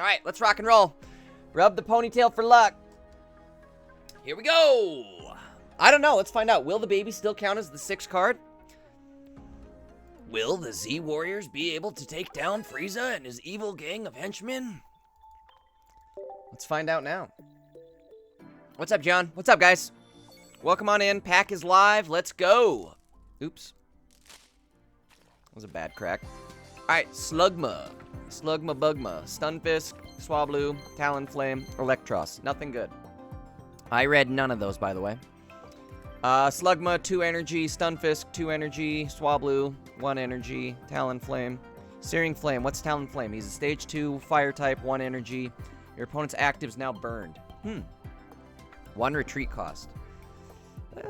Alright, let's rock and roll. Rub the ponytail for luck. Here we go. I don't know. Let's find out. Will the baby still count as the 6th card? Will the Z Warriors be able to take down Frieza and his evil gang of henchmen? Let's find out now. What's up, John? What's up, guys? Welcome on in. Pack is live. Let's go. Oops. That was a bad crack. Alright, Slugma. Slugma Bugma. Stunfisk, Swablu, Talonflame, Electros. Nothing good. I read none of those, by the way. Slugma, 2 energy. Stunfisk, 2 energy. Swablu, 1 energy. Talonflame. Searing Flame. What's Talonflame? He's a stage 2 fire type, 1 energy. Your opponent's active is now burned. 1 retreat cost.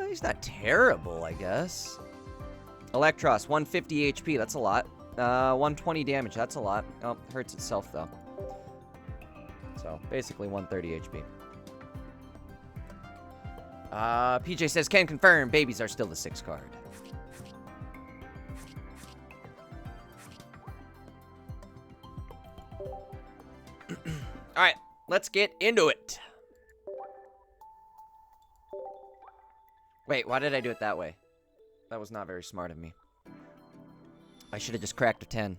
He's not terrible, I guess. Electros, 150 HP. That's a lot. 120 damage. That's a lot. Oh, hurts itself, though. So, basically 130 HP. PJ says, can confirm, babies are still the 6th card. Alright, let's get into it. Wait, why did I do it that way? That was not very smart of me. I should have just cracked a 10.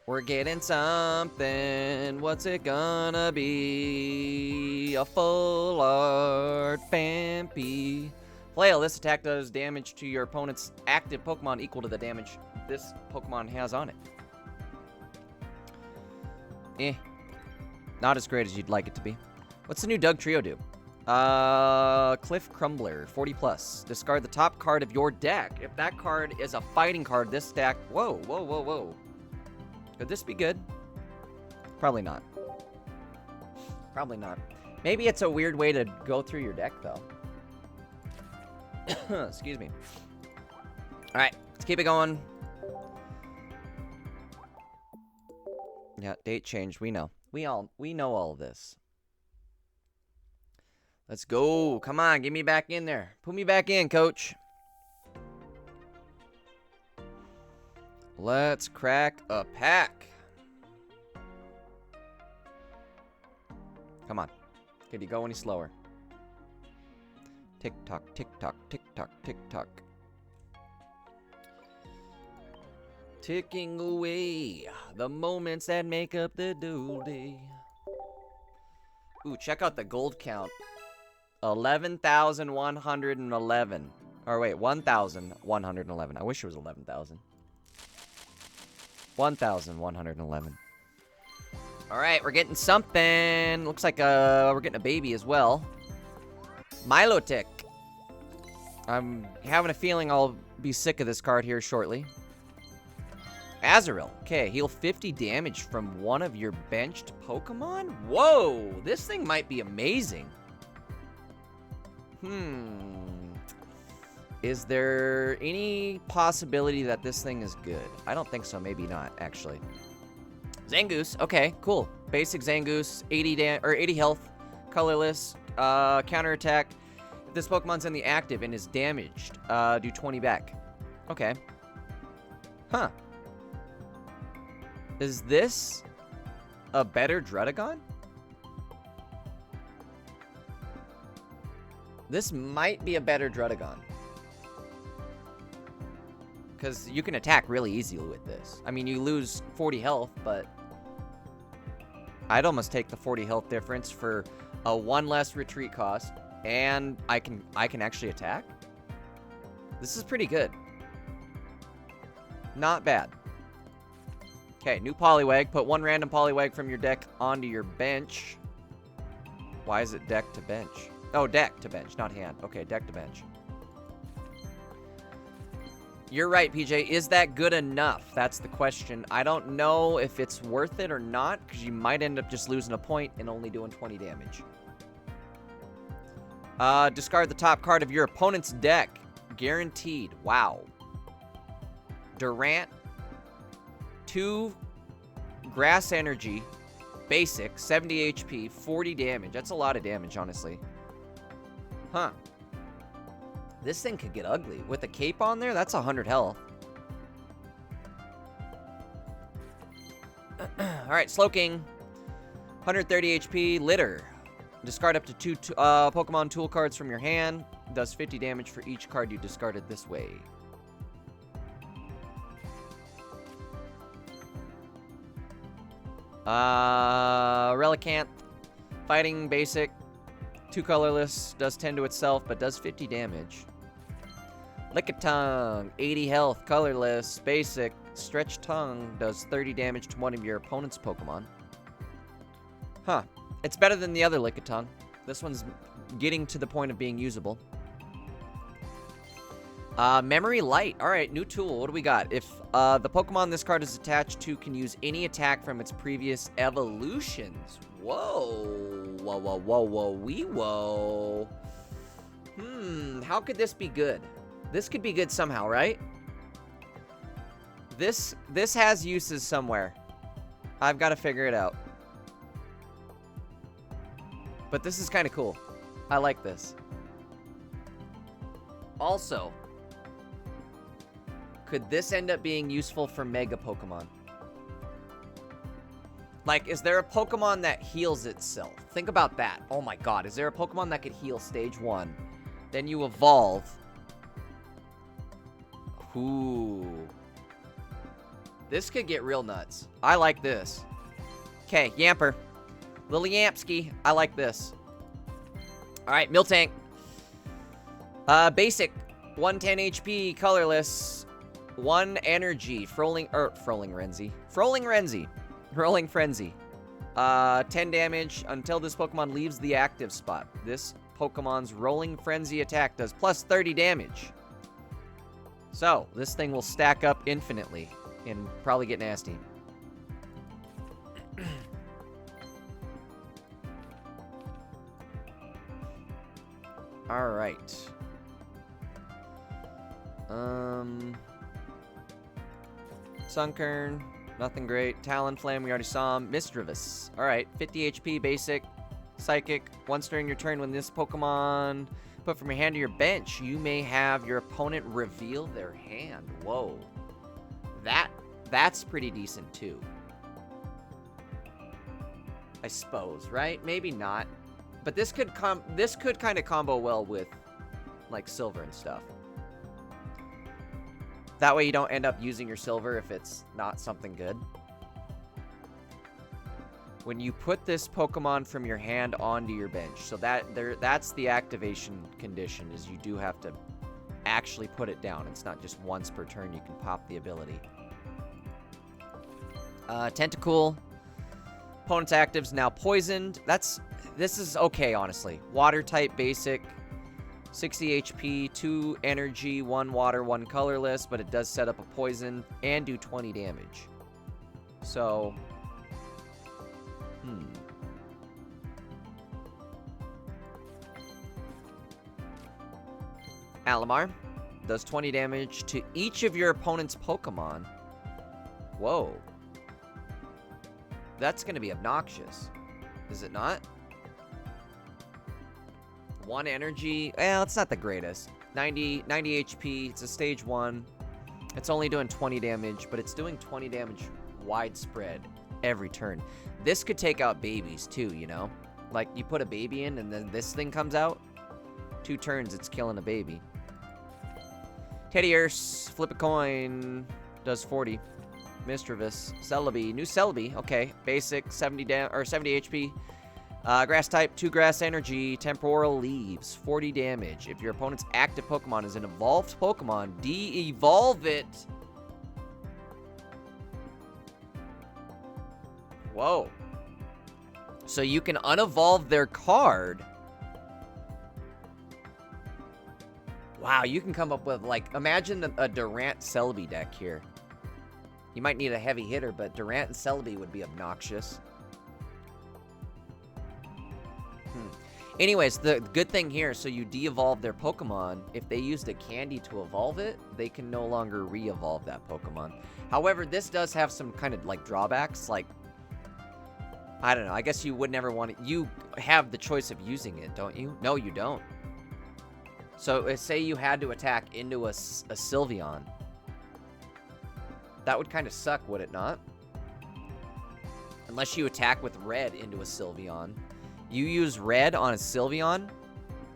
We're getting something. What's it gonna be? A full art Fampy. Flail, this attack does damage to your opponent's active Pokemon equal to the damage this Pokemon has on it. Not as great as you'd like it to be. What's the new Doug Trio do? Cliff Crumbler, 40 plus. Discard the top card of your deck. If that card is a fighting card, this stack... Whoa, whoa, whoa, whoa. Could this be good? Probably not. Probably not. Maybe it's a weird way to go through your deck, though. Excuse me. Alright, let's keep it going. Yeah, date change. We know. We know all of this. Let's go. Come on, get me back in there. Put me back in, coach. Let's crack a pack. Come on. Could you go any slower? Tick tock, tick tock, tick tock, tick tock. Ticking away the moments that make up the dual day. Ooh, check out the gold count. 11,111. Or wait, 1,111. I wish it was 11,000. 1,111. Alright, we're getting something. Looks like we're getting a baby as well. Milotic. I'm having a feeling I'll be sick of this card here shortly. Azurill. Okay, heal 50 damage from one of your benched Pokemon? Whoa, this thing might be amazing. Is there any possibility that this thing is good? I don't think so. Maybe not, actually. Zangoose. Okay, cool. Basic Zangoose. 80 health. Colorless. Counterattack. If this Pokemon's in the active and is damaged, do 20 back. Okay. Huh. Is this a better Druddigon? This might be a better Druddigon. Because you can attack really easily with this. I mean, you lose 40 health, but I'd almost take the 40 health difference for a 1 less retreat cost, and I can actually attack. This is pretty good. Not bad. Okay, new Poliwag. Put 1 random Poliwag from your deck onto your bench. Why is it deck to bench? Oh, deck to bench, not hand. Okay, deck to bench. You're right, PJ. Is that good enough? That's the question. I don't know if it's worth it or not, because you might end up just losing a point and only doing 20 damage. Discard the top card of your opponent's deck. Guaranteed. Wow. Durant. 2 Grass Energy. Basic. 70 HP. 40 damage. That's a lot of damage, honestly. Huh. This thing could get ugly. With a cape on there, that's 100 health. Alright, Slowking. 130 HP. Litter. Discard up to 2 Pokemon tool cards from your hand. Does 50 damage for each card you discarded this way. Relicanth. Fighting basic. 2 colorless. Does 10 to itself, but does 50 damage. Lickitung. 80 health. Colorless. Basic. Stretch Tongue. Does 30 damage to one of your opponent's Pokemon. Huh. It's better than the other Lickitung. This one's getting to the point of being usable. Memory Light. Alright, new tool. What do we got? If the Pokemon this card is attached to can use any attack from its previous evolutions. Whoa. Whoa, whoa, whoa, whoa, wee, whoa. How could this be good? This could be good somehow, right? This has uses somewhere. I've got to figure it out. But this is kind of cool. I like this. Also, could this end up being useful for Mega Pokemon? Like, is there a Pokemon that heals itself? Think about that. Oh my god, is there a Pokemon that could heal stage 1? Then you evolve. Ooh. This could get real nuts. I like this. Okay, Yamper. Lily Yampski. I like this. Alright, Miltank. Basic. 110 HP. Colorless. 1 energy. Rolling Frenzy. 10 damage until this Pokemon leaves the active spot. This Pokemon's Rolling Frenzy attack does plus 30 damage. So, this thing will stack up infinitely and probably get nasty. Alright. Sunkern. Nothing great. Talonflame, we already saw him. Misdreavus. Alright, 50 HP, basic. Psychic. Once during your turn, when this Pokemon put from your hand to your bench, you may have your opponent reveal their hand. Whoa. That's pretty decent, too. I suppose, right? Maybe not. But this could kind of combo well with, like, silver and stuff. That way you don't end up using your silver if it's not something good. When you put this Pokemon from your hand onto your bench, so that's the activation condition, is you do have to actually put it down. It's not just once per turn you can pop the ability. Tentacool. Opponent's active's now poisoned. This is okay, honestly. Water type basic. 60 HP, 2 energy, 1 water, 1 colorless, but it does set up a poison and do 20 damage. So, Alamar does 20 damage to each of your opponent's Pokemon. Whoa. That's going to be obnoxious. Is it not? 1 energy. Well, it's not the greatest. 90 HP. It's a stage 1. It's only doing 20 damage, but it's doing 20 damage widespread every turn. This could take out babies too, you know? Like, you put a baby in and then this thing comes out. 2 turns, it's killing a baby. Teddiurse. Flip a coin. Does 40. Misdreavus. Celebi. New Celebi. Okay. Basic. 70 HP. Grass type, 2 grass energy, temporal leaves, 40 damage. If your opponent's active Pokemon is an evolved Pokemon, de-evolve it. Whoa. So you can unevolve their card. Wow, you can come up with, like, imagine a Durant Celebi deck here. You might need a heavy hitter, but Durant and Celebi would be obnoxious. Anyways, the good thing here, so you de-evolve their Pokemon. If they used a candy to evolve it, they can no longer re-evolve that Pokemon. However, this does have some kind of, like, drawbacks. Like, I don't know. I guess you would never want it. You have the choice of using it, don't you? No, you don't. So, say you had to attack into a Sylveon. That would kind of suck, would it not? Unless you attack with red into a Sylveon. You use red on a Sylveon,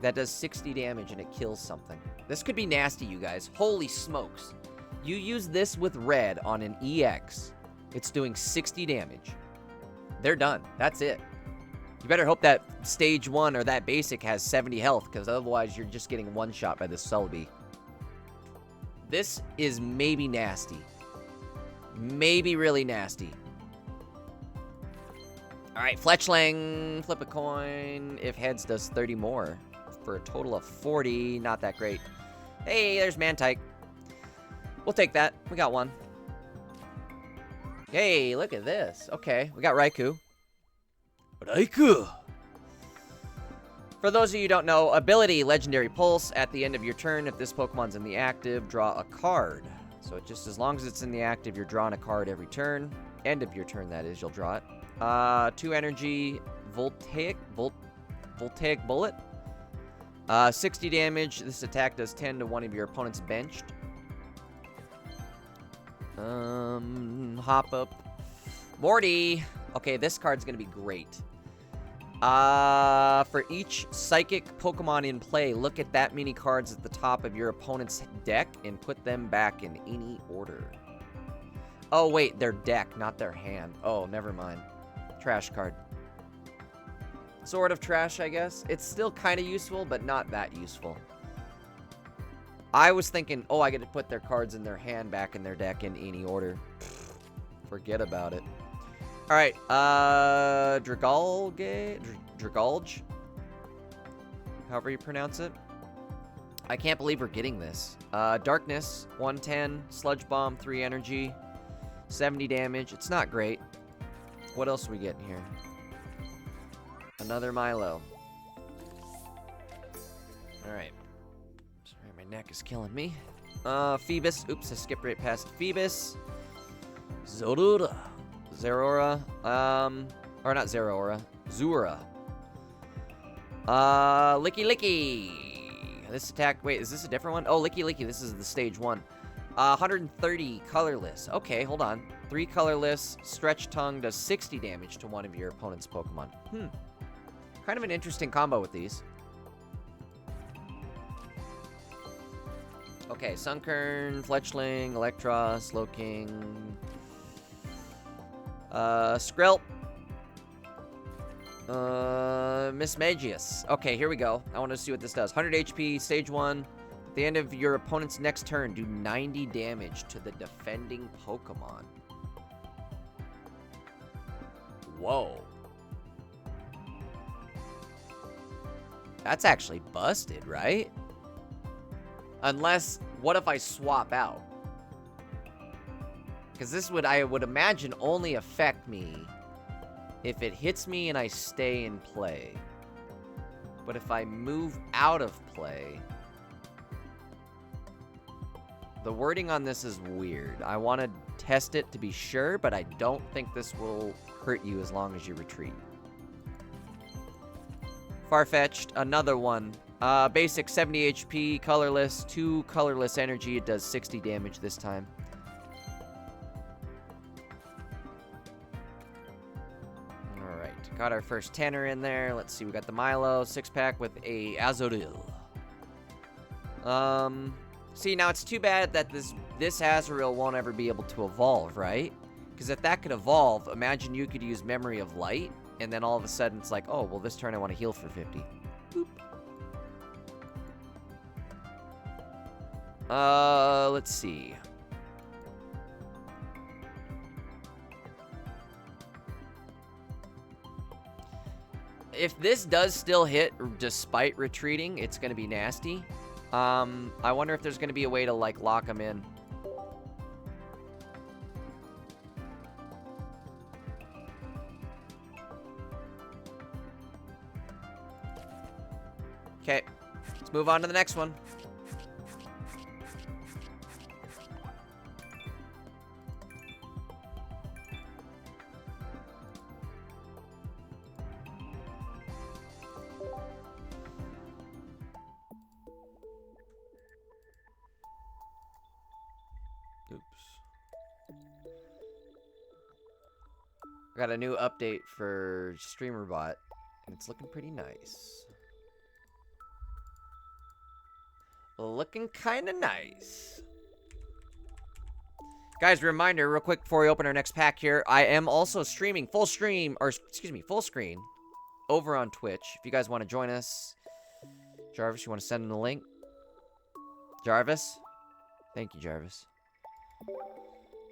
that does 60 damage and it kills something. This could be nasty, you guys. Holy smokes. You use this with red on an EX. It's doing 60 damage. They're done. That's it. You better hope that stage 1 or that basic has 70 health, because otherwise you're just getting one shot by this Celebi. This is maybe nasty. Maybe really nasty. Alright, Fletchling, flip a coin. If heads does 30 more. For a total of 40. Not that great. Hey, there's Mantike. We'll take that. We got one. Hey, look at this. Okay, we got Raikou. Raikou! For those of you who don't know, ability, Legendary Pulse. At the end of your turn, if this Pokemon's in the active, draw a card. So just as long as it's in the active, you're drawing a card every turn. End of your turn, that is, you'll draw it. 2 energy, Voltaic Bullet. 60 damage. This attack does 10 to one of your opponent's benched. Hop up. Morty. Okay, this card's gonna be great. For each psychic Pokemon in play, look at that many cards at the top of your opponent's deck and put them back in any order. Oh, wait, their deck, not their hand. Oh, never mind. Trash card. Sort of trash, I guess. It's still kind of useful, but not that useful. I was thinking, oh, I get to put their cards in their hand back in their deck in any order. Forget about it. Alright, Dragalge? However you pronounce it. I can't believe we're getting this. Darkness, 110, Sludge Bomb, 3 energy, 70 damage. It's not great. What else are we getting here? Another Milo. Alright. Sorry, my neck is killing me. Phoebus. Oops, I skipped right past Phoebus. Zorora. Or not Zeraora. Zura. Licky Licky. This attack, wait, is this a different one? Oh, Licky Licky, this is the stage 1. 130 colorless. Okay, hold on. 3 colorless. Stretch Tongue does 60 damage to one of your opponent's Pokemon. Kind of an interesting combo with these. Okay, Sunkern, Fletchling, Electra, Slowking, Skrelp, Miss Magius. Okay, here we go. I want to see what this does. 100 HP, stage 1. At the end of your opponent's next turn, do 90 damage to the defending Pokemon. Whoa. That's actually busted, right? Unless, what if I swap out? Because this would, I would imagine, only affect me if it hits me and I stay in play. But if I move out of play... The wording on this is weird. I want to test it to be sure, but I don't think this will hurt you as long as you retreat. Farfetch'd, another one. Basic 70 HP, colorless, 2 colorless energy. It does 60 damage this time. Alright, got our first Tanner in there. Let's see, we got the Milo 6-pack with a Azurill. See, now it's too bad that this Azurill won't ever be able to evolve, right? Because if that could evolve, imagine you could use Memory of Light, and then all of a sudden it's like, oh, well, this turn I want to heal for 50. Boop. Let's see. If this does still hit despite retreating, it's going to be nasty. I wonder if there's going to be a way to, like, lock them in. Okay, let's move on to the next one. Got a new update for StreamerBot, and it's looking pretty nice. Looking kind of nice. Guys, reminder, real quick before we open our next pack here, I am also streaming full screen over on Twitch. If you guys want to join us, Jarvis, you want to send them the link? Jarvis? Thank you, Jarvis.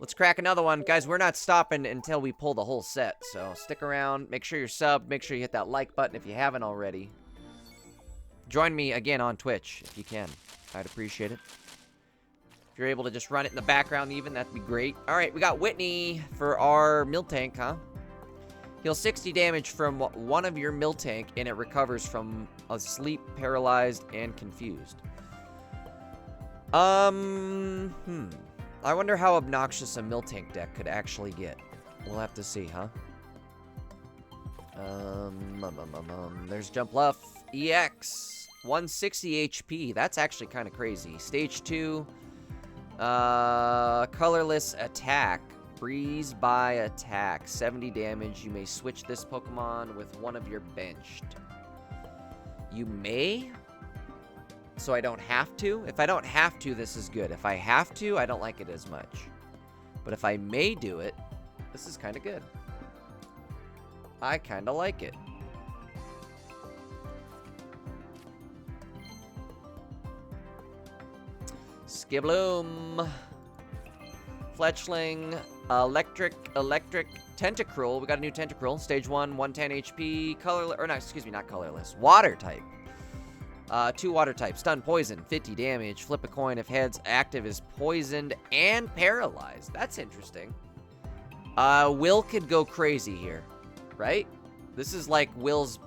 Let's crack another one. Guys, we're not stopping until we pull the whole set, so stick around. Make sure you're subbed. Make sure you hit that like button if you haven't already. Join me again on Twitch if you can. I'd appreciate it. If you're able to just run it in the background even, that'd be great. All right, we got Whitney for our Miltank, huh? Heal 60 damage from one of your Miltank, and it recovers from asleep, paralyzed, and confused. I wonder how obnoxious a Miltank deck could actually get. We'll have to see, huh? There's Jump Luff. EX. 160 HP. That's actually kind of crazy. Stage 2. Colorless attack. Breeze by attack. 70 damage. You may switch this Pokemon with one of your benched. You may? So I don't have to? If I don't have to, this is good. If I have to, I don't like it as much. But if I may do it, this is kind of good. I kind of like it. Skibloom. Fletchling. Electric. Tentacruel. We got a new Tentacruel. Stage 1, 110 HP. Colorless. Or no, excuse me, not colorless. Water type. 2 water types. Stun, poison, 50 damage. Flip a coin if heads. Active is poisoned and paralyzed. That's interesting. Will could go crazy here, right? This is like Will's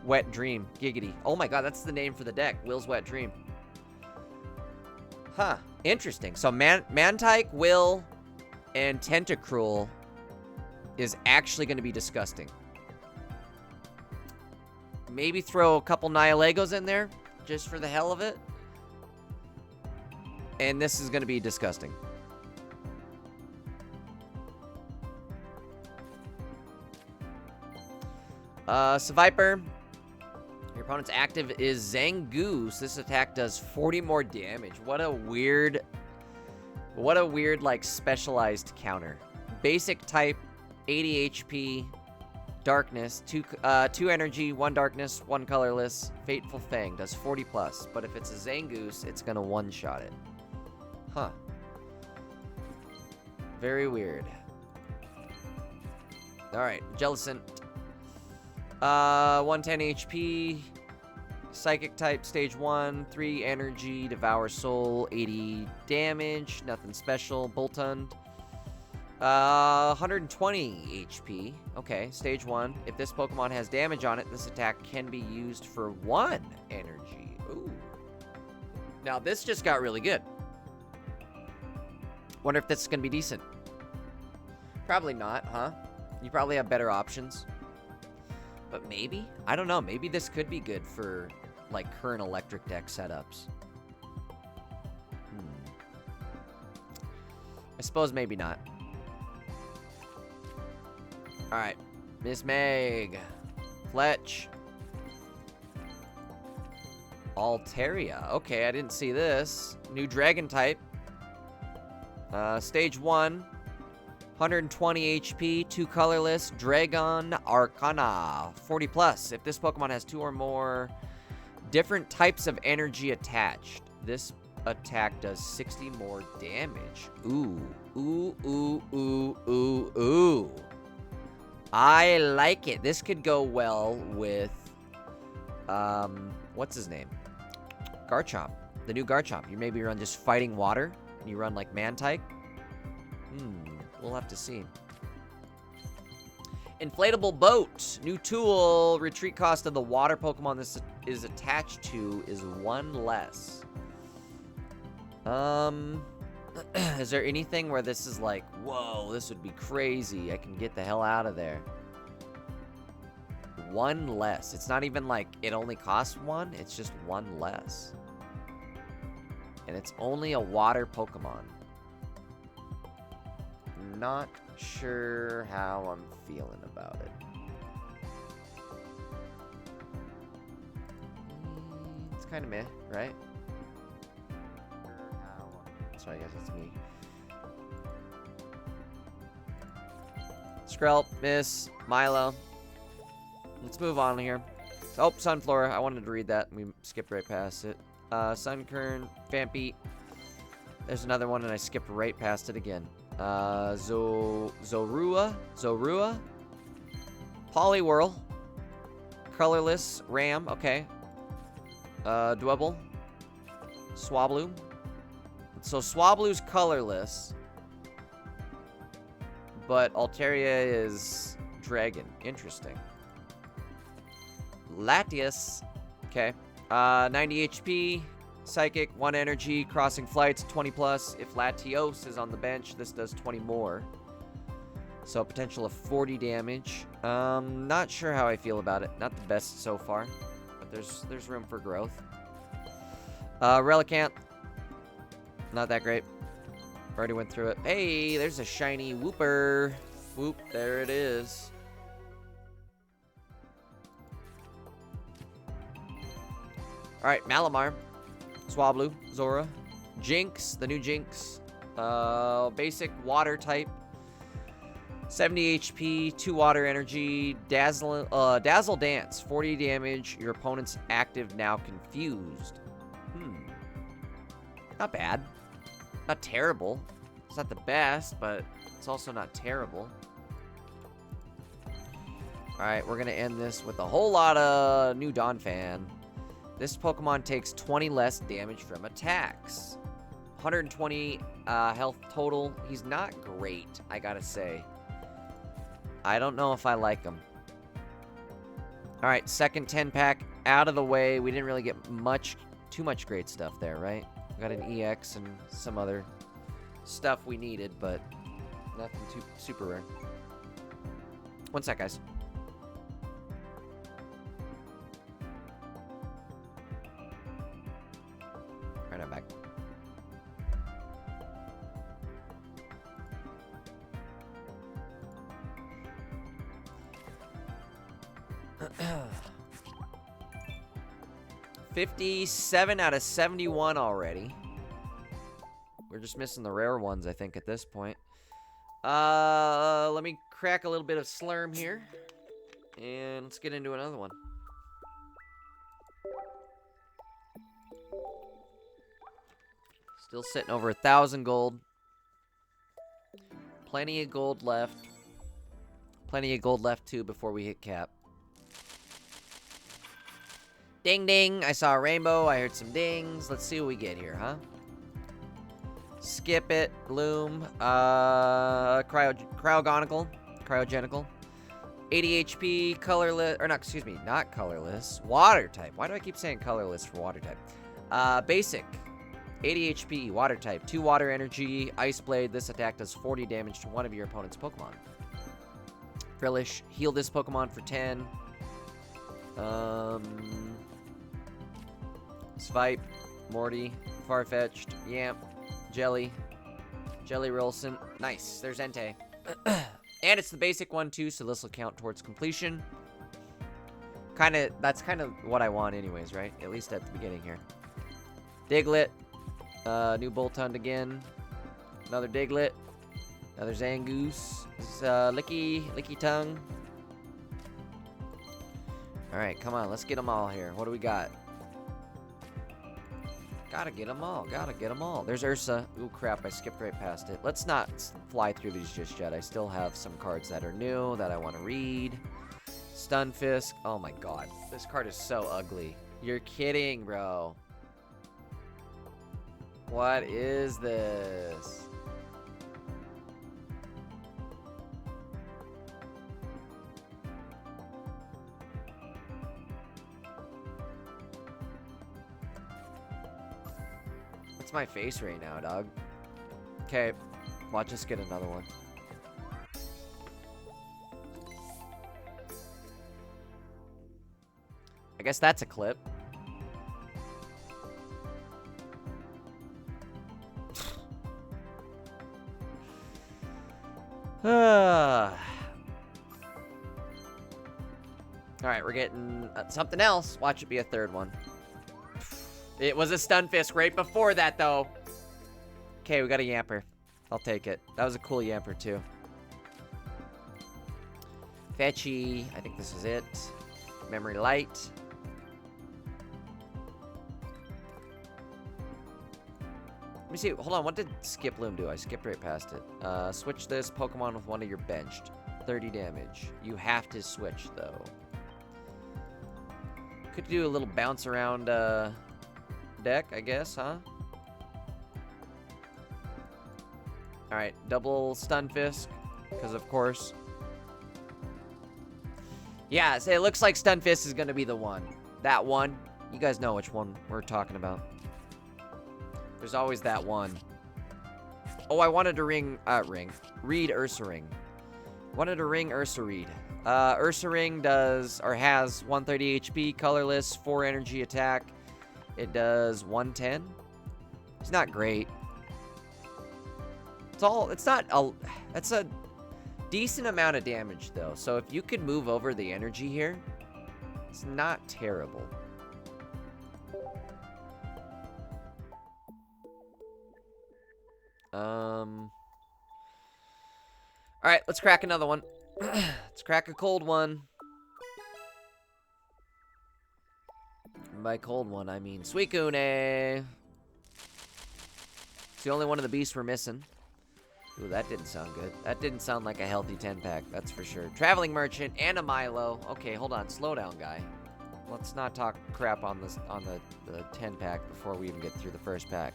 Wet Dream. Giggity. Oh my god, that's the name for the deck. Will's Wet Dream. Huh. Interesting. So Mantike, Will, and Tentacruel is actually going to be disgusting. Maybe throw a couple Nihilagos in there, just for the hell of it. And this is going to be disgusting. Seviper. Your opponent's active is Zangoose. This attack does 40 more damage. What a weird, like, specialized counter. Basic type, 80 HP. Darkness, 2 energy, 1 darkness, 1 colorless. Fateful Fang does 40 plus, but if it's a Zangoose, it's gonna one-shot it. Huh. Very weird. Alright, Jellicent. 110 HP. Psychic type, stage 1, 3 energy, Devour Soul, 80 damage, nothing special. Boltund. 120 HP. Okay, stage 1. If this Pokemon has damage on it, this attack can be used for 1 energy. Ooh. Now, this just got really good. Wonder if this is going to be decent. Probably not, huh? You probably have better options. But maybe? I don't know. Maybe this could be good for, like, current electric deck setups. I suppose maybe not. Alright. Miss Meg. Fletch. Altaria. Okay, I didn't see this. New Dragon type. Stage 1. 120 HP. 2 colorless. Dragon Arcana. 40 plus. If this Pokemon has 2 or more different types of energy attached, this attack does 60 more damage. Ooh. Ooh, ooh, ooh, ooh, ooh. I like it. This could go well with, what's his name? Garchomp. The new Garchomp. You maybe run just fighting water, and you run like Mantike. We'll have to see. Inflatable Boat. New tool. Retreat cost of the water Pokemon this is attached to is 1 less. Is there anything where this is like, whoa, this would be crazy. I can get the hell out of there. 1 less. It's not even like it only costs 1. It's just 1 less. And it's only a water Pokemon. not sure how I'm feeling about it. It's kind of meh, right? Sorry, guys, that's me. Skrelp, Miss, Milo. Let's move on here. Oh, Sunflora. I wanted to read that. We skipped right past it. Sunkern, Vampy. There's another one, and I skipped right past it again. Zorua. Poliwhirl. Colorless, Ram. Okay. Dwebble. Swablu. So Swablu's colorless. But Altaria is dragon. Interesting. Latias. Okay. 90 HP. Psychic. 1 energy. Crossing flights. 20 plus. If Latios is on the bench, this does 20 more. So potential of 40 damage. Not sure how I feel about it. Not the best so far. But there's room for growth. Relicanth. Not that great. Already went through it. Hey, there's a shiny Wooper. Whoop, there it is. Alright, Malamar. Swablu, Zora. Jinx, the new Jinx. Basic water type. 70 HP, 2 water energy. Dazzle Dance, 40 damage. Your opponent's active, now confused. Not bad. Not terrible. It's not the best, but it's also not terrible. Alright, we're going to end this with a whole lot of new Donphan. This Pokemon takes 20 less damage from attacks. 120 health total. He's not great, I gotta say. I don't know if I like him. Alright, second 10-pack out of the way. We didn't really get too much great stuff there, right? We got an EX and some other stuff we needed, but nothing too super rare. One sec, guys. Alright, I'm back. $57 out of 71 already. We're just missing the rare ones, I think, at this point. Let me crack a little bit of Slurm here. And let's get into another one. Still sitting over 1,000 gold. Plenty of gold left. Plenty of gold left, too, before we hit cap. Ding, ding. I saw a rainbow. I heard some dings. Let's see what we get here, huh? Skip it. Bloom. Cryogenical. 80 HP. Colorless. Or not, excuse me. Not colorless. Water type. Why do I keep saying colorless for water type? Basic. 80 HP. Water type. 2 water energy. Ice Blade. This attack does 40 damage to one of your opponent's Pokemon. Frillish. Heal this Pokemon for 10. Svipe, Morty, Farfetch'd, Yamp, Jelly Rilson. Nice, there's Entei. And it's the basic one too, so this will count towards completion. That's kind of what I want anyways, right? At least at the beginning here. Diglett, new Boltund again. Another Diglett. Another Zangoose. This is Licky Tongue. Alright, come on, let's get them all here. What do we got? Gotta get them all. Gotta get them all. There's Ursa. Ooh, crap. I skipped right past it. Let's not fly through these just yet. I still have some cards that are new that I want to read. Stunfisk. Oh, my God. This card is so ugly. You're kidding, bro. What is this? My face right now, dog. Okay, watch us get another one. I guess that's a clip. Alright, we're getting something else. Watch it be a third one. It was a Stunfisk right before that, though. Okay, we got a Yamper. I'll take it. That was a cool Yamper, too. Fetchy. I think this is it. Memory Light. Let me see. Hold on. What did Skip Loom do? I skipped right past it. Switch this Pokemon with one of your benched. 30 damage. You have to switch, though. Could do a little bounce around deck, I guess, huh? Alright, double Stunfisk. Because, of course. Yeah, so it looks like Stunfisk is going to be the one. That one. You guys know which one we're talking about. There's always that one. Oh, I wanted to read Ursaring. Wanted to ring Ursaring. Ursaring does, or has 130 HP, colorless, 4 energy attack. It does 110. It's not great. It's a decent amount of damage, though. So if you could move over the energy here, it's not terrible. Alright, let's crack another one. Let's crack a cold one. And by cold one, I mean Suicune. It's the only one of the beasts we're missing. Ooh, that didn't sound good. That didn't sound like a healthy 10-pack, that's for sure. Traveling Merchant and a Milo. Okay, hold on. Slow down, guy. Let's not talk crap on this on the 10-pack before we even get through the first pack.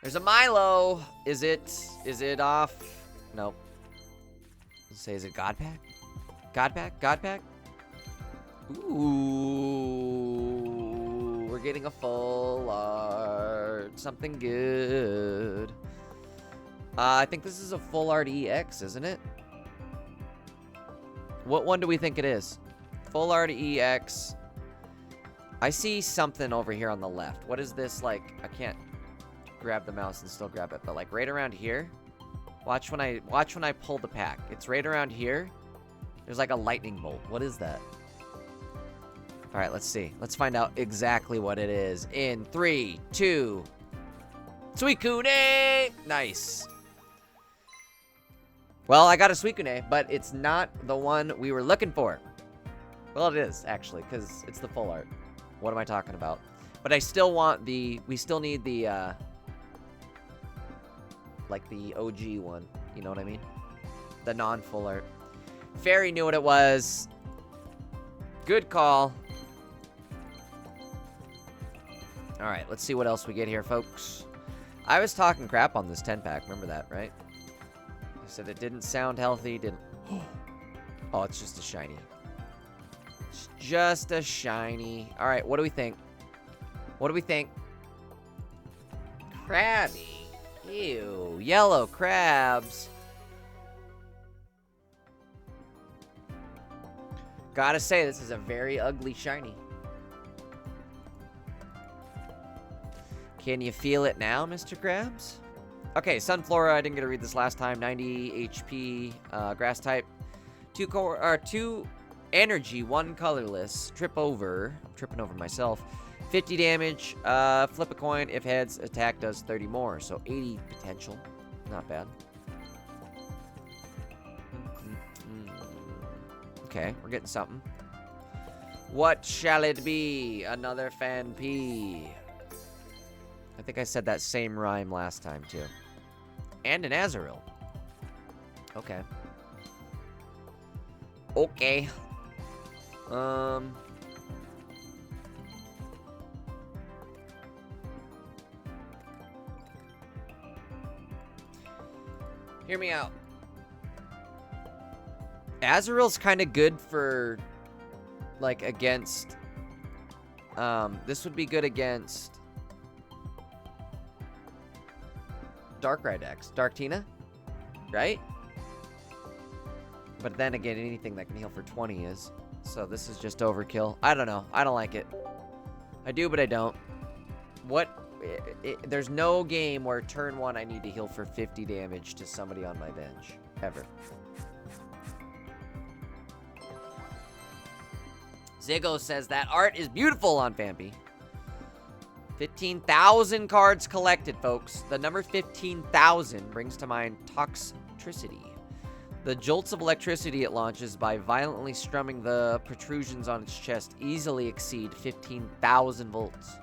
There's a Milo. Is it off? Nope. Let's say, is it God Pack? God Pack? God Pack? Ooh. We're getting a full art. Something good. I think this is a full art EX, isn't it? What one do we think it is? Full art EX. I see something over here on the left. What is this, like? I can't grab the mouse and still grab it, but like right around here. Watch when I pull the pack. It's right around here. There's like a lightning bolt. What is that? All right, let's see. Let's find out exactly what it is in 3, 2. Suicune! Nice. Well, I got a Suicune, but it's not the one we were looking for. Well, it is actually, because it's the full art. What am I talking about? But I still want the... We still need the, like the OG one. You know what I mean? The non-full art. Fairy knew what it was. Good call. Alright, let's see what else we get here, folks. I was talking crap on this 10-pack. Remember that, right? I said it didn't sound healthy. Didn't... Oh, it's just a shiny. It's just a shiny. Alright, what do we think? What do we think? Krabby. Ew. Yellow crabs. Gotta say, this is a very ugly shiny. Can you feel it now, Mr. Krabs? Okay, Sunflora, I didn't get to read this last time. 90 HP, grass type. 2 energy, 1 colorless. Trip over. I'm tripping over myself. 50 damage. Flip a coin. If heads, attack does 30 more. So 80 potential. Not bad. Okay, we're getting something. What shall it be? Another Fan P. I think I said that same rhyme last time, too. And an Azurill. Okay. Okay. Hear me out. Azurill's kind of good for, like, against... this would be good against... Darkrai decks. Darktina? Right? But then again, anything that can heal for 20 is. So this is just overkill. I don't know. I don't like it. I do, but I don't. There's no game where turn 1 I need to heal for 50 damage to somebody on my bench. Ever. Ziggo says that art is beautiful on Vampy. 15,000 cards collected, folks. The number 15,000 brings to mind Toxtricity. The jolts of electricity it launches by violently strumming the protrusions on its chest easily exceed 15,000 volts.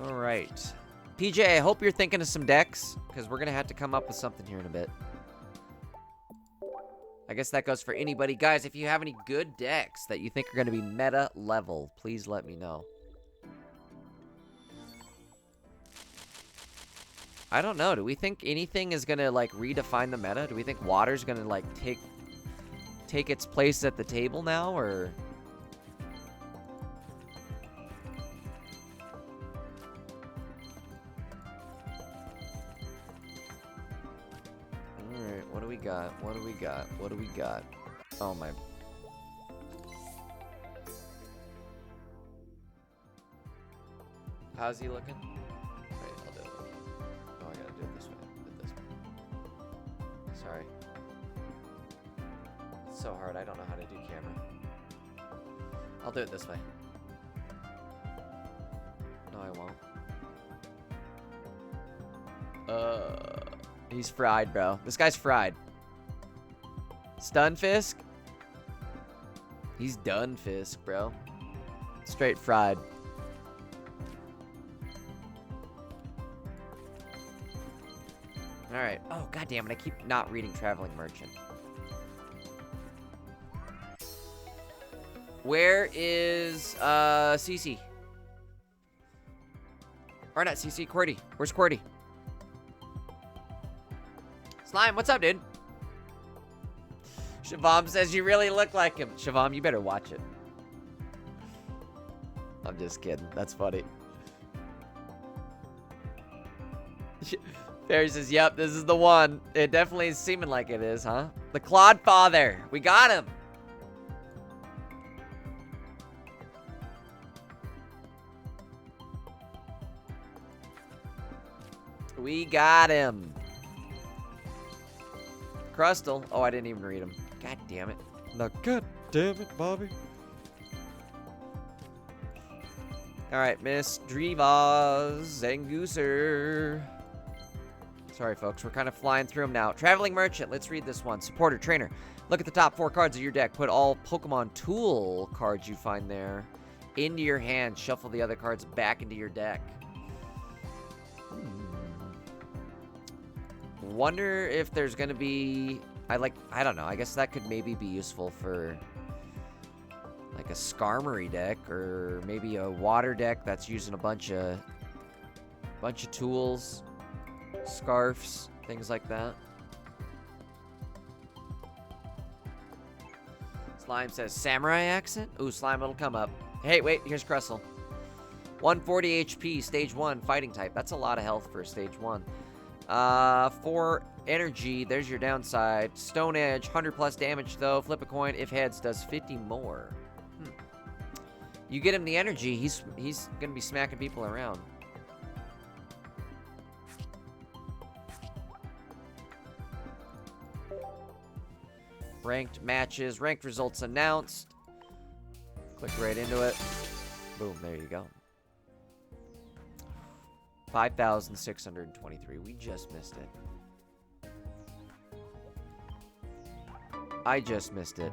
All right. PJ, I hope you're thinking of some decks, because we're going to have to come up with something here in a bit. I guess that goes for anybody. Guys, if you have any good decks that you think are going to be meta level, please let me know. I don't know. Do we think anything is going to, like, redefine the meta? Do we think water's going to, like, take its place at the table now, or... Alright, what do we got? What do we got? What do we got? Oh, my... How's he looking? Wait, I'll do it. Oh, I gotta do it this way. Do it this way. Sorry. It's so hard. I don't know how to do camera. I'll do it this way. No, I won't. He's fried, bro. This guy's fried. Stunfisk? He's done Fisk, bro. Straight fried. Alright. Oh, goddamn it. I keep not reading Traveling Merchant. Where is, CC? Or not CC, QWERTY. Where's QWERTY? Slime, what's up, dude? Shavam says you really look like him. Shavam, you better watch it. I'm just kidding. That's funny. Perry says, yep, this is the one. It definitely is seeming like it is, huh? The Clodfather. We got him. We got him. Crustle. Oh, I didn't even read him. God damn it. No, god damn it, Bobby. Alright, Miss Drevaz Zangooser. Sorry, folks. We're kind of flying through them now. Traveling Merchant. Let's read this one. Supporter, Trainer. Look at the top 4 cards of your deck. Put all Pokemon Tool cards you find there into your hand. Shuffle the other cards back into your deck. Wonder if there's going to be... I don't know. I guess that could maybe be useful for... like a Skarmory deck, or maybe a water deck that's using a bunch of tools, scarfs, things like that. Slime says samurai accent. Ooh, Slime, it'll come up. Hey, wait, here's Crustle. 140 HP, stage 1, fighting type. That's a lot of health for stage 1. 4 energy, there's your downside. Stone Edge, 100 plus damage though. Flip a coin, if heads, does 50 more. You get him the energy, he's gonna be smacking people around. Ranked matches, ranked results announced. Click right into it. Boom, there you go. 5,623. We just missed it. I just missed it.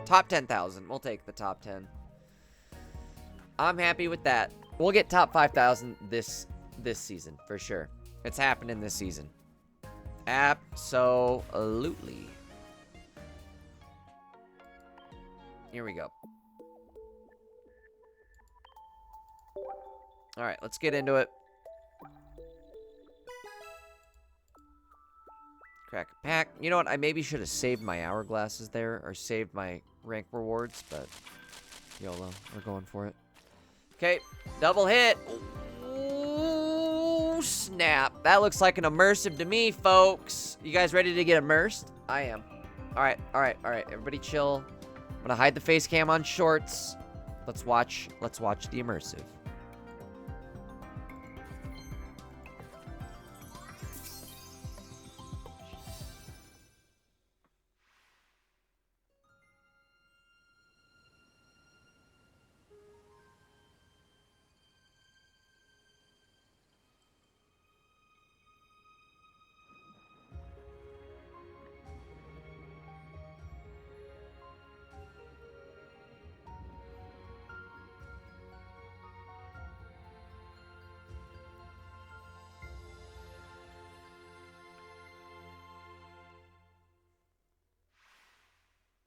Top 10,000. We'll take the top 10. I'm happy with that. We'll get top 5,000 this season for sure. It's happening this season. Absolutely. Here we go. All right, let's get into it. Crack a pack. You know what? I maybe should have saved my hourglasses there, or saved my rank rewards, but YOLO. We're going for it. Okay, double hit. Ooh, snap. That looks like an immersive to me, folks. You guys ready to get immersed? I am. All right, all right, all right. Everybody chill. I'm gonna hide the face cam on shorts. Let's watch the immersive.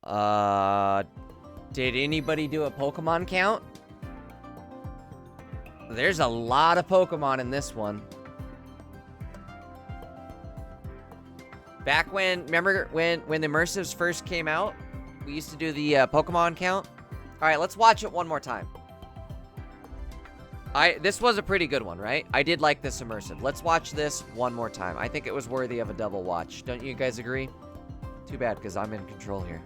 Did anybody do a Pokemon count? There's a lot of Pokemon in this one. Back when, remember when the immersives first came out? We used to do the Pokemon count. All right, let's watch it one more time. This was a pretty good one, right? I did like this immersive. Let's watch this one more time. I think it was worthy of a double watch. Don't you guys agree? Too bad, because I'm in control here.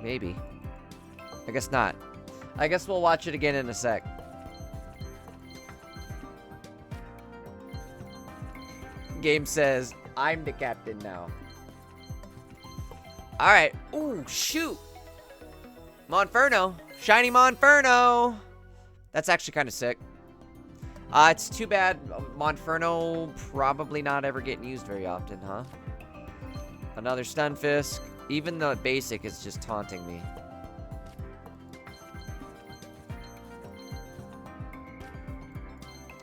Maybe. I guess not. I guess we'll watch it again in a sec. Game says, I'm the captain now. Alright. Ooh, shoot. Monferno. Shiny Monferno. That's actually kind of sick. It's too bad Monferno probably not ever getting used very often, huh? Another Stunfisk. Even the basic is just taunting me.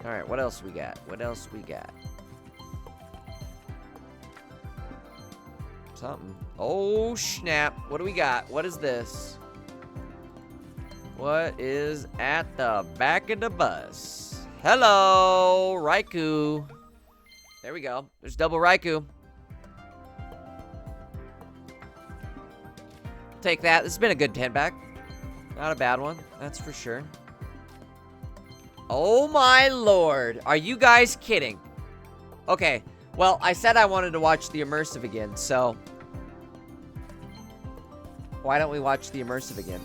Alright, what else we got? What else we got? Something. Oh, snap. What do we got? What is this? What is at the back of the bus? Hello, Raikou. There we go. There's double Raikou. Take that. This has been a good 10-pack. Not a bad one. That's for sure. Oh, my lord. Are you guys kidding? Okay. Well, I said I wanted to watch the immersive again, so why don't we watch the immersive again?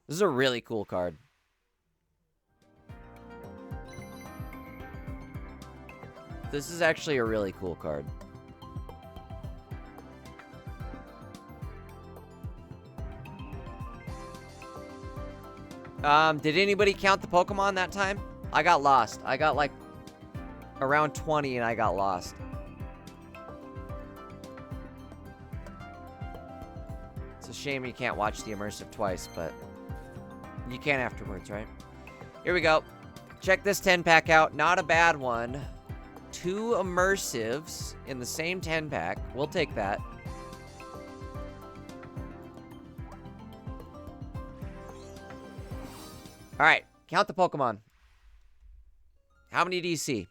This is a really cool card. This is actually a really cool card. Did anybody count the Pokemon that time? I got lost. I got like around 20 and I got lost. It's a shame you can't watch the immersive twice, but you can afterwards, right? Here we go. Check this 10-pack out. Not a bad one. 2 immersives in the same 10-pack. We'll take that. All right. Count the Pokemon. How many do you see?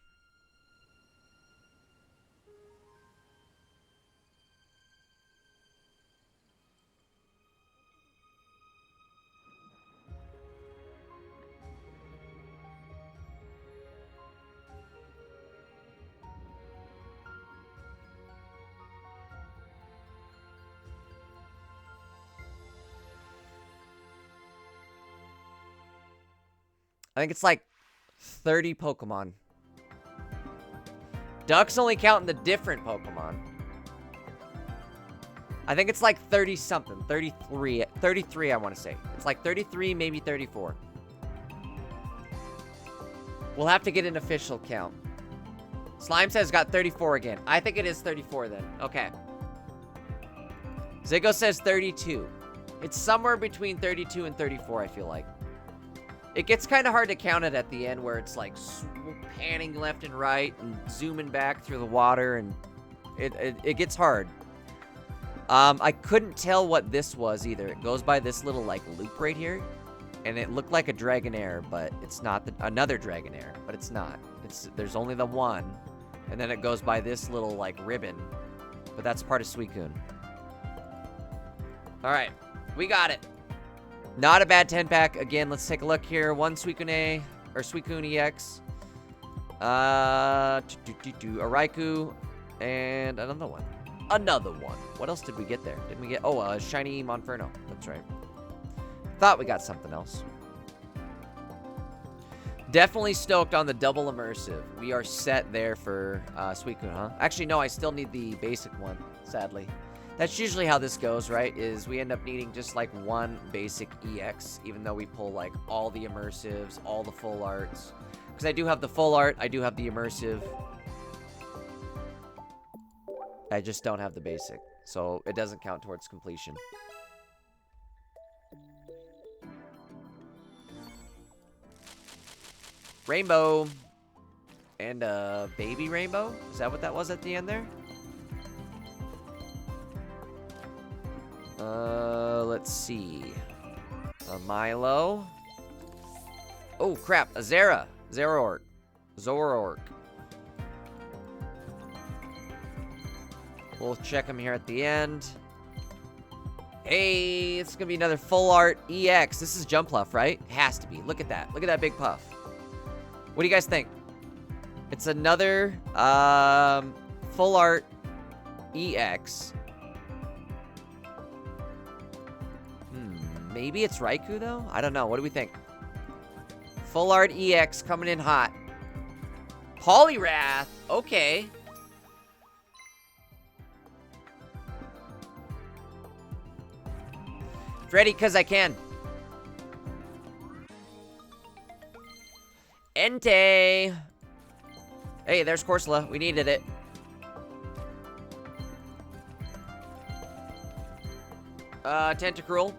I think it's like 30 Pokemon. Duck's only counting the different Pokemon. I think it's like 30 something. 33. 33, I want to say. It's like 33, maybe 34. We'll have to get an official count. Slime says got 34 again. I think it is 34 then. Okay. Ziggo says 32. It's somewhere between 32 and 34, I feel like. It gets kind of hard to count it at the end where it's like panning left and right and zooming back through the water, and it gets hard. I couldn't tell what this was either. It goes by this little like loop right here, and it looked like a Dragonair, but it's not another Dragonair, but it's not. There's only the one, and then it goes by this little like ribbon, but that's part of Suicune. All right, we got it. Not a bad 10-pack. Again, let's take a look here. 1 Suicune, or Suicune EX. A Raikou, and another one. Another one. What else did we get there? Didn't we get... Oh, a shiny Monferno. That's right. Thought we got something else. Definitely stoked on the double immersive. We are set there for Suicune, huh? Actually, no, I still need the basic one, sadly. That's usually how this goes, right? Is we end up needing just like one basic EX, even though we pull like all the immersives, all the full arts. Because I do have the full art, I do have the immersive. I just don't have the basic, so it doesn't count towards completion. Rainbow. And baby rainbow? Is that what that was at the end there? Let's see. A Milo. Oh, crap. A Zera. Zeraorc. Zoroark. We'll check him here at the end. Hey, it's gonna be another full art EX. This is Jumpluff, right? It has to be. Look at that. Look at that big puff. What do you guys think? It's another full art EX. Maybe it's Raikou, though? I don't know. What do we think? Full art EX coming in hot. Poliwrath. Okay. Ready, because I can. Entei. Hey, there's Corsola. We needed it. Tentacruel.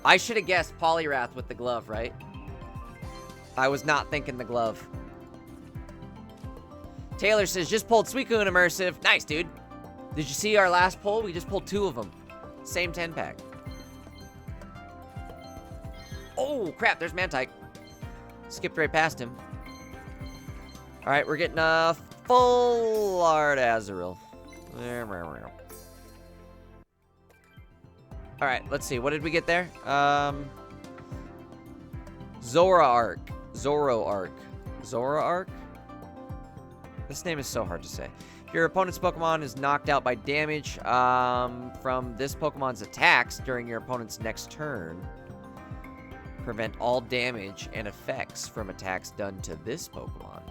I should have guessed Poliwrath with the glove, right? I was not thinking the glove. Taylor says, just pulled Suicune Immersive. Nice, dude. Did you see our last pull? We just pulled 2 of them. Same 10-pack. Oh, crap. There's Mantike. Skipped right past him. All right, we're getting a full art Azurill. All right, let's see. What did we get there? Zoroark. Zoroark. Zoroark? This name is so hard to say. If your opponent's Pokemon is knocked out by damage from this Pokemon's attacks during your opponent's next turn, prevent all damage and effects from attacks done to this Pokemon.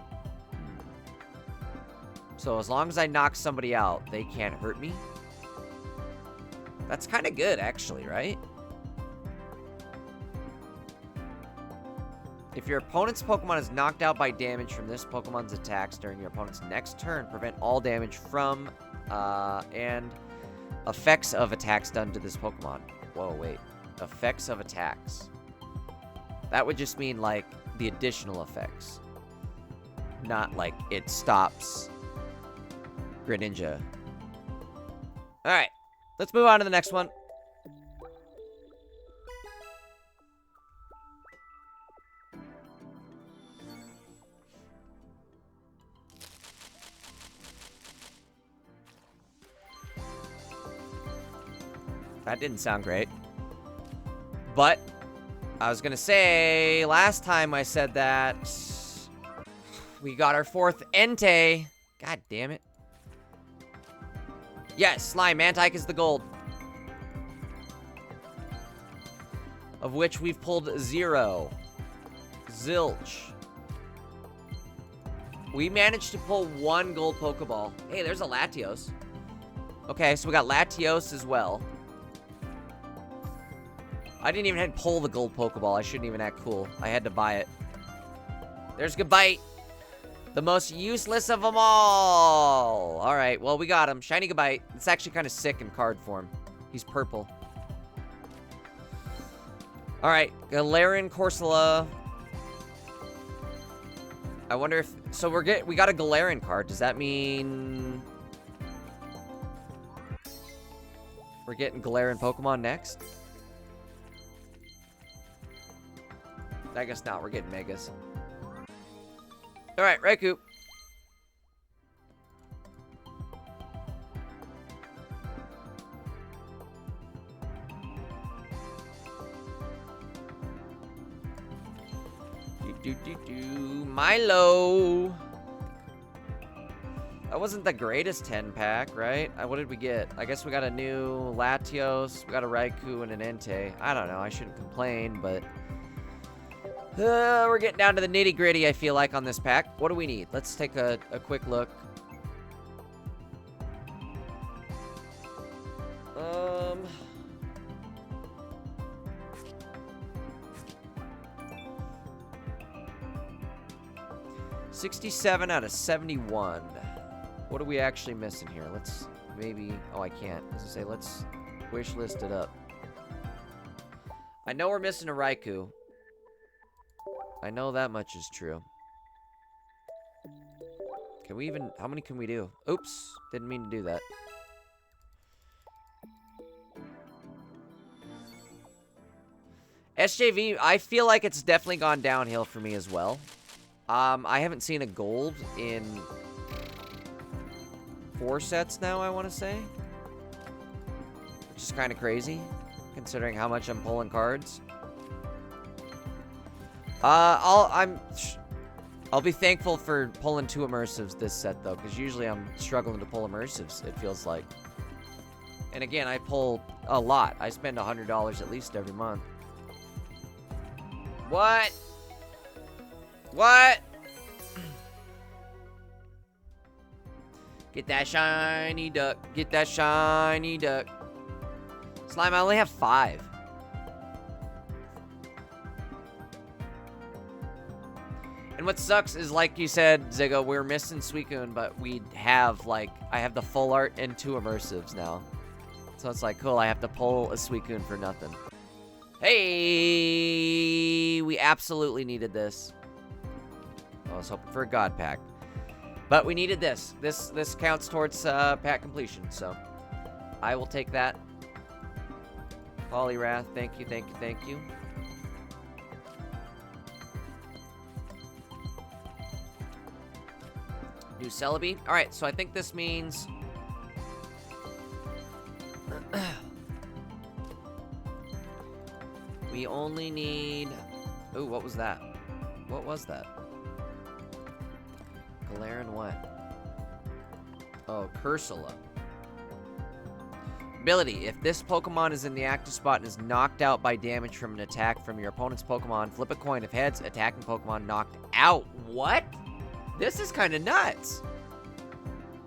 So as long as I knock somebody out, they can't hurt me. That's kind of good, actually, right? If your opponent's Pokemon is knocked out by damage from this Pokemon's attacks during your opponent's next turn, prevent all damage from and effects of attacks done to this Pokemon. Whoa, wait. Effects of attacks. That would just mean, like, the additional effects. Not, like, it stops Greninja. Alright. Let's move on to the next one. That didn't sound great. But I was gonna say, last time I said that, we got our 4th Entei. God damn it. Yes, Slime Mantike is the gold. Of which we've pulled 0. Zilch. We managed to pull 1 gold Pokeball. Hey, there's a Latios. Okay, so we got Latios as well. I didn't even pull the gold Pokeball. I shouldn't even act cool. I had to buy it. There's Gabite. The most useless of them all. Alright, well, we got him. Shiny Gabite. It's actually kind of sick in card form. He's purple. Alright, Galarian Corsola. I wonder if... So we got a Galarian card. Does that mean... we're getting Galarian Pokemon next? I guess not. We're getting Megas. Alright, Raikou. Milo. That wasn't the greatest 10 pack, right? What did we get? I guess we got a new Latios, we got a Raikou and an Entei. I don't know, I shouldn't complain, but we're getting down to the nitty gritty, I feel like, on this pack. What do we need? Let's take a quick look. 67 out of 71. What are we actually missing here? Let's maybe... Oh, I can't. As I say, let's wish list it up. I know we're missing a Raikou. I know that much is true. Can we even... How many can we do? Oops. Didn't mean to do that. SJV, I feel like it's definitely gone downhill for me as well. I haven't seen a gold in 4 sets now, I want to say. Which is kind of crazy, considering how much I'm pulling cards. I'll be thankful for pulling 2 immersives this set, though, because usually I'm struggling to pull immersives, it feels like. And again, I pull a lot. I spend $100 at least every month. What? What? Get that shiny duck. Get that shiny duck. Slime, I only have 5. And what sucks is, like you said, Ziggo, we're missing Suicune, but we have, like, I have the full art and 2 immersives now. So it's like, cool, I have to pull a Suicune for nothing. Hey! We absolutely needed this. I was hoping for a God pack. But we needed this. This counts towards pack completion, so I will take that. Poliwrath, thank you, thank you, thank you. New Celebi. Alright, so I think this means... we only need... Ooh, what was that? What was that? Galarian what? Oh, Cursula. Ability. If this Pokemon is in the active spot and is knocked out by damage from an attack from your opponent's Pokemon, flip a coin. If heads, attacking Pokemon knocked out. What? This is kind of nuts.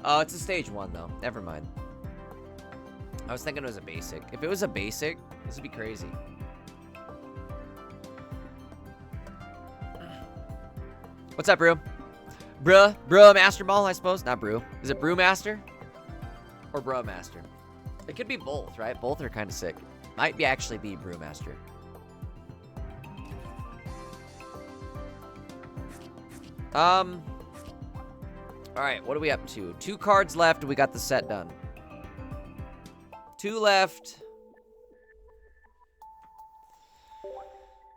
Oh, it's a stage 1, though. Never mind. I was thinking it was a basic. If it was a basic, this would be crazy. What's up, Brew? Bruh Master Ball, I suppose. Not Brew. Is it Brewmaster? Or Bruh Master? It could be both, right? Both are kind of sick. Might be actually be Brewmaster. Alright, what are we up to? 2 cards left, and we got the set done. 2 left.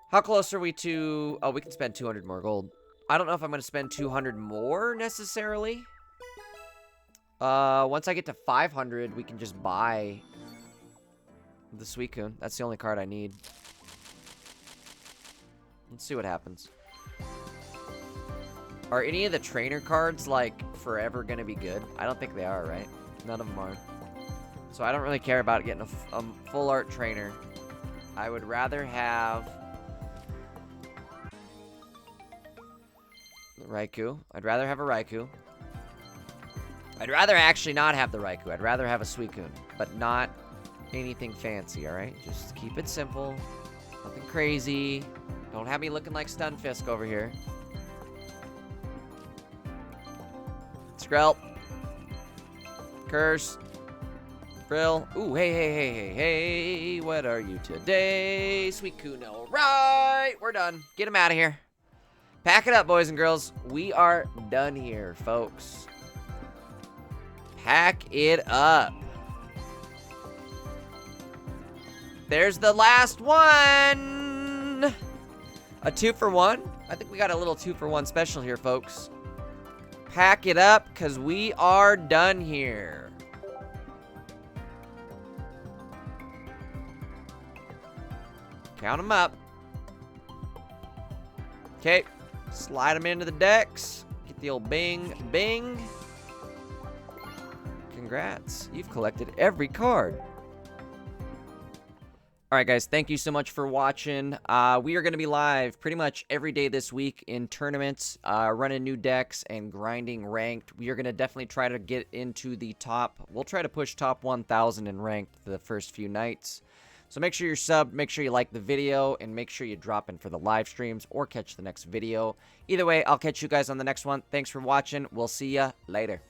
How close are we to... Oh, we can spend 200 more gold. I don't know if I'm going to spend 200 more, necessarily. Once I get to 500, we can just buy the Suicune. That's the only card I need. Let's see what happens. Are any of the trainer cards, like, forever going to be good? I don't think they are, right? None of them are. So I don't really care about getting a full art trainer. I would rather have... Raikou. I'd rather have a Raikou. I'd rather actually not have the Raikou. I'd rather have a Suicune, but not anything fancy, alright? Just keep it simple. Nothing crazy. Don't have me looking like Stunfisk over here. Skrelp. Curse. Frill. Ooh, hey. What are you today? Suicune, alright. We're done. Get him out of here. Pack it up, boys and girls. We are done here, folks. Pack it up. There's the last one. A 2-for-1. I think we got a little 2-for-1 special here, folks. Pack it up, because we are done here. Count them up. Okay. Slide them into the decks. Get the old bing, bing. Congrats. You've collected every card. Alright guys, thank you so much for watching. We are going to be live pretty much every day this week in tournaments, running new decks and grinding ranked. We are going to definitely try to get into the top. We'll try to push top 1,000 in ranked the first few nights. So make sure you're subbed, make sure you like the video, and make sure you drop in for the live streams or catch the next video. Either way, I'll catch you guys on the next one. Thanks for watching. We'll see ya later.